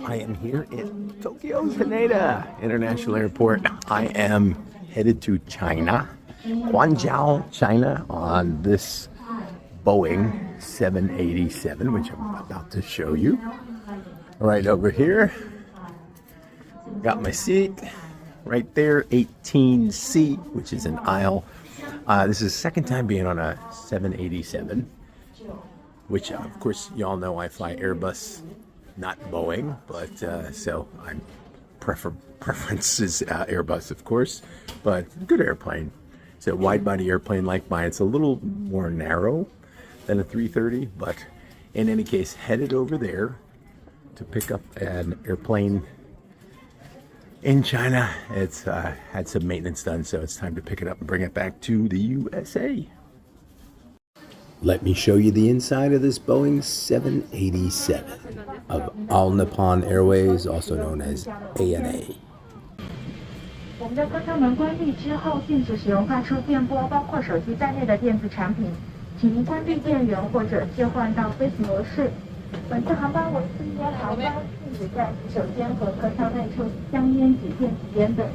I am here in Tokyo's Haneda International Airport. I am headed to China, Guangzhou, China, on this Boeing 787, which I'm about to show you. Right over here, got my seat right there, 18C, which is an aisle. This is the second time being on a 787, which of course y'all know I fly Airbus, not Boeing, but so I'm preference is Airbus, of course, but good airplane. It's a wide body airplane like mine. It's a little more narrow than a 330, but in any case, headed over there to pick up an airplane in China. It's had some maintenance done, so it's time to pick it up and bring it back to the USA. Let me show you the inside of this Boeing 787 of All Nippon Airways, also known as ANA. 我们的车舱门关闭之后，禁止使用发出电波，包括手机在内的电子产品。请您关闭电源或者切换到飞行模式。本次航班为4间航班，禁止在洗手间和客舱内抽香烟及电子烟等。